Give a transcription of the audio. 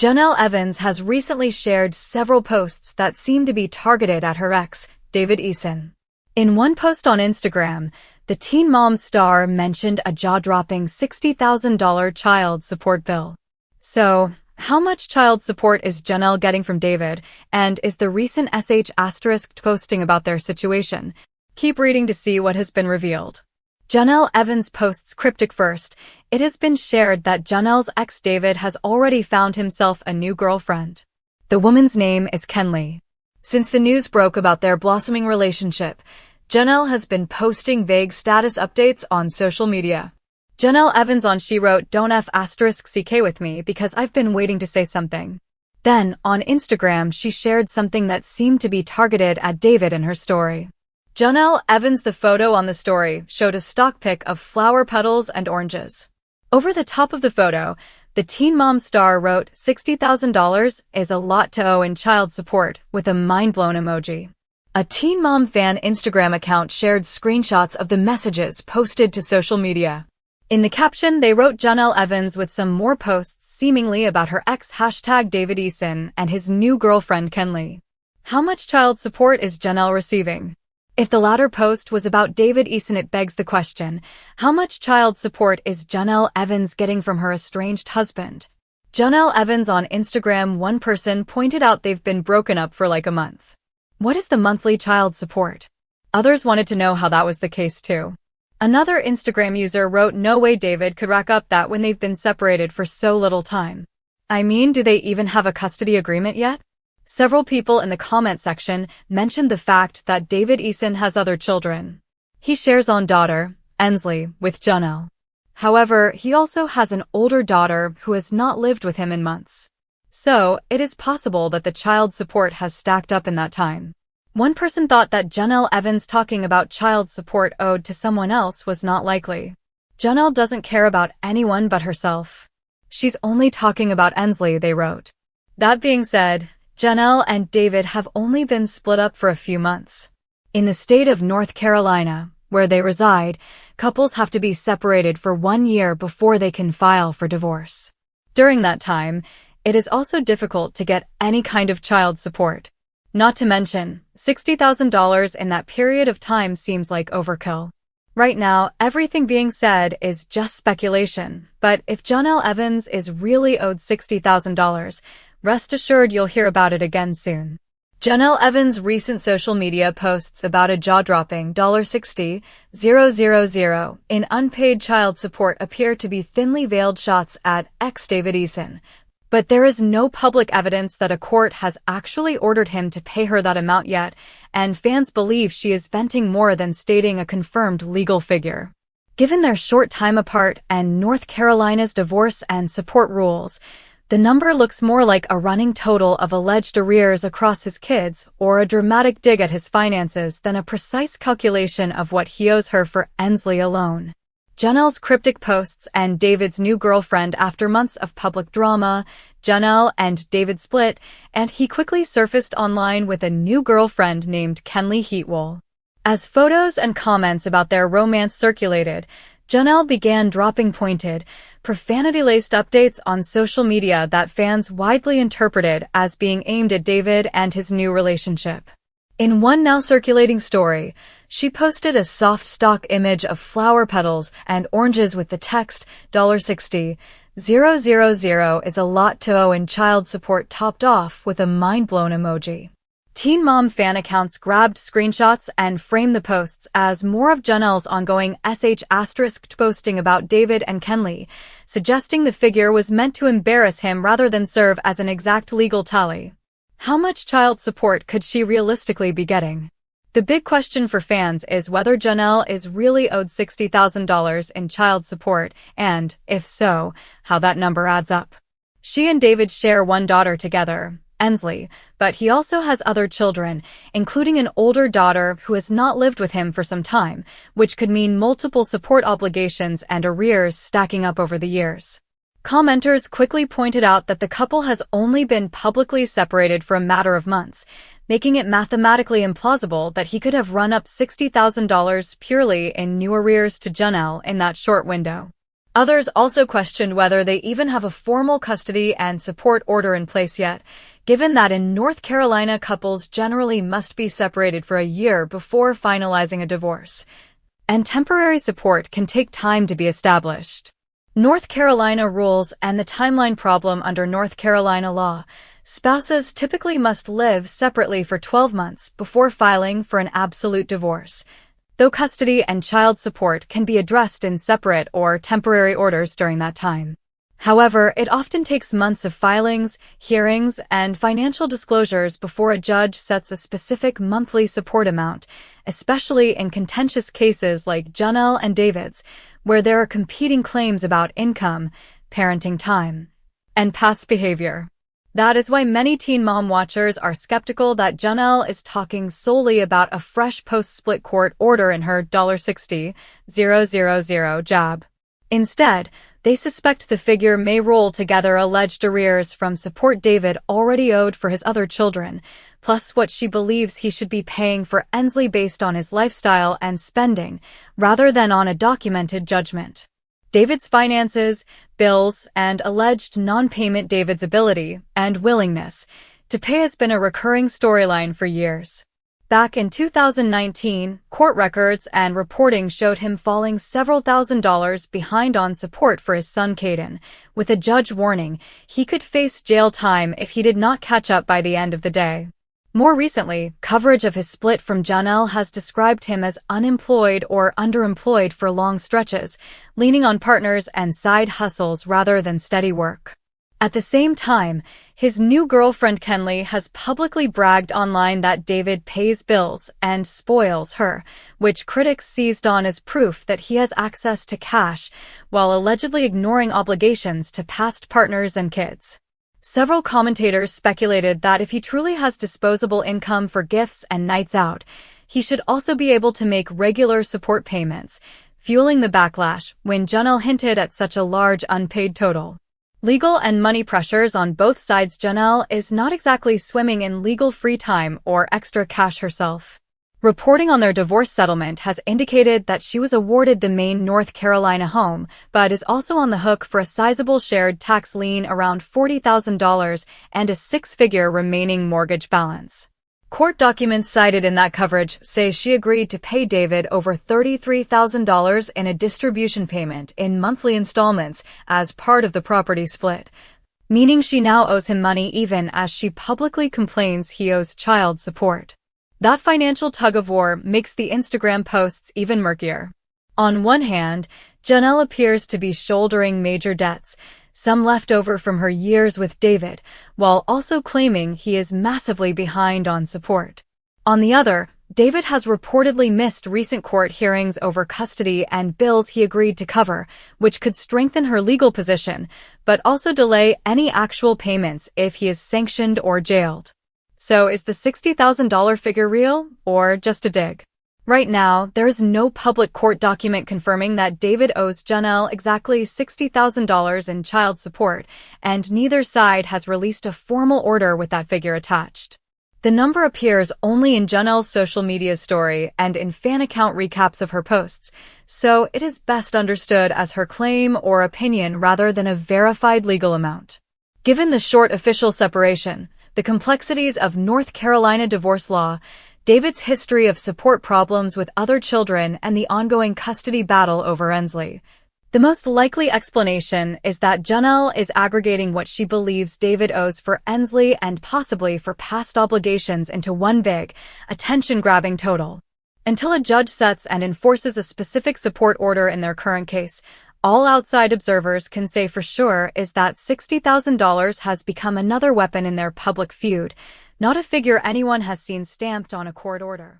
Jenelle Evans has recently shared several posts that seem to be targeted at her ex, David Eason. In one post on Instagram, the Teen Mom star mentioned a jaw-dropping $60,000 child support bill. So, how much child support is Jenelle getting from David, and is the recent sh** posting about their situation? Keep reading to see what has been revealed. Jenelle Evans posts cryptic first. It has been shared that Jenelle's ex David has already found himself a new girlfriend. The woman's name is Kenley. Since the news broke about their blossoming relationship, Jenelle has been posting vague status updates on social media. Jenelle Evans on She wrote, "Don't f***ck with me because I've been waiting to say something." Then, on Instagram, she shared something that seemed to be targeted at David in her story. Jenelle Evans, the photo on the story, showed a stock pic of flower petals and oranges. Over the top of the photo, the Teen Mom star wrote, $60,000 is a lot to owe in child support, with a mind-blown emoji. A Teen Mom fan Instagram account shared screenshots of the messages posted to social media. In the caption, they wrote Jenelle Evans with some more posts seemingly about her ex #David Eason and his new girlfriend Kenley. How much child support is Jenelle receiving? If the latter post was about David Eason, it begs the question, how much child support is Jenelle Evans getting from her estranged husband? Jenelle Evans on Instagram, one person pointed out they've been broken up for like a month. What is the monthly child support? Others wanted to know how that was the case too. Another Instagram user wrote, "No way David could rack up that when they've been separated for so little time. I mean, do they even have a custody agreement yet?" Several people in the comment section mentioned the fact that David Eason has other children. He shares one daughter, Ensley, with Jenelle. However, he also has an older daughter who has not lived with him in months. So, it is possible that the child support has stacked up in that time. One person thought that Jenelle Evans talking about child support owed to someone else was not likely. Jenelle doesn't care about anyone but herself. She's only talking about Ensley, they wrote. That being said, Jenelle and David have only been split up for a few months. In the state of North Carolina, where they reside, couples have to be separated for 1 year before they can file for divorce. During that time, it is also difficult to get any kind of child support. Not to mention, $60,000 in that period of time seems like overkill. Right now, everything being said is just speculation, but if Jenelle Evans is really owed $60,000, rest assured you'll hear about it again soon. Jenelle Evans' recent social media posts about a jaw-dropping $60,000 in unpaid child support appear to be thinly veiled shots at ex-David Eason. But there is no public evidence that a court has actually ordered him to pay her that amount yet, and fans believe she is venting more than stating a confirmed legal figure. Given their short time apart and North Carolina's divorce and support rules, the number looks more like a running total of alleged arrears across his kids or a dramatic dig at his finances than a precise calculation of what he owes her for Ensley alone. Jenelle's cryptic posts and David's new girlfriend. After months of public drama, Jenelle and David split, and he quickly surfaced online with a new girlfriend named Kenley Heatwell. As photos and comments about their romance circulated, Jenelle began dropping pointed, profanity-laced updates on social media that fans widely interpreted as being aimed at David and his new relationship. In one now circulating story, she posted a soft stock image of flower petals and oranges with the text, $60,000 is a lot to owe in child support, topped off with a mind-blown emoji. Teen Mom fan accounts grabbed screenshots and framed the posts as more of Jenelle's ongoing sh** posting about David and Kenley, suggesting the figure was meant to embarrass him rather than serve as an exact legal tally. How much child support could she realistically be getting? The big question for fans is whether Jenelle is really owed $60,000 in child support, and, if so, how that number adds up. She and David share one daughter together, Ensley, but he also has other children, including an older daughter who has not lived with him for some time, which could mean multiple support obligations and arrears stacking up over the years. Commenters quickly pointed out that the couple has only been publicly separated for a matter of months, making it mathematically implausible that he could have run up $60,000 purely in new arrears to Jenelle in that short window. Others also questioned whether they even have a formal custody and support order in place yet, given that in North Carolina couples generally must be separated for a year before finalizing a divorce, and temporary support can take time to be established. North Carolina rules and the timeline problem under North Carolina law. Spouses typically must live separately for 12 months before filing for an absolute divorce, though custody and child support can be addressed in separate or temporary orders during that time. However, it often takes months of filings, hearings, and financial disclosures before a judge sets a specific monthly support amount, especially in contentious cases like Jenelle and David's, where there are competing claims about income, parenting time, and past behavior. That is why many teen mom watchers are skeptical that Jenelle is talking solely about a fresh post-split court order in her $60,000 job. Instead, they suspect the figure may roll together alleged arrears from support David already owed for his other children, plus what she believes he should be paying for Ensley based on his lifestyle and spending, rather than on a documented judgment. David's finances, bills, and alleged non-payment. David's ability and willingness to pay has been a recurring storyline for years. Back in 2019, court records and reporting showed him falling several $1,000s behind on support for his son Caden, with a judge warning he could face jail time if he did not catch up by the end of the day. More recently, coverage of his split from Jenelle has described him as unemployed or underemployed for long stretches, leaning on partners and side hustles rather than steady work. At the same time, his new girlfriend Kenley has publicly bragged online that David pays bills and spoils her, which critics seized on as proof that he has access to cash, while allegedly ignoring obligations to past partners and kids. Several commentators speculated that if he truly has disposable income for gifts and nights out, he should also be able to make regular support payments, fueling the backlash when Jenelle hinted at such a large unpaid total. Legal and money pressures on both sides. Jenelle is not exactly swimming in legal free time or extra cash herself. Reporting on their divorce settlement has indicated that she was awarded the main North Carolina home, but is also on the hook for a sizable shared tax lien around $40,000 and a six-figure remaining mortgage balance. Court documents cited in that coverage say she agreed to pay David over $33,000 in a distribution payment in monthly installments as part of the property split, meaning she now owes him money even as she publicly complains he owes child support. That financial tug-of-war makes the Instagram posts even murkier. On one hand, Jenelle appears to be shouldering major debts, some left over from her years with David, while also claiming he is massively behind on support. On the other, David has reportedly missed recent court hearings over custody and bills he agreed to cover, which could strengthen her legal position, but also delay any actual payments if he is sanctioned or jailed. So is the $60,000 figure real, or just a dig? Right now, there is no public court document confirming that David owes Jenelle exactly $60,000 in child support, and neither side has released a formal order with that figure attached. The number appears only in Jenelle's social media story and in fan account recaps of her posts, so it is best understood as her claim or opinion rather than a verified legal amount. Given the short official separation, the complexities of North Carolina divorce law, David's history of support problems with other children, and the ongoing custody battle over Ensley, the most likely explanation is that Jenelle is aggregating what she believes David owes for Ensley and possibly for past obligations into one big, attention-grabbing total. Until a judge sets and enforces a specific support order in their current case, all outside observers can say for sure is that $60,000 has become another weapon in their public feud, not a figure anyone has seen stamped on a court order.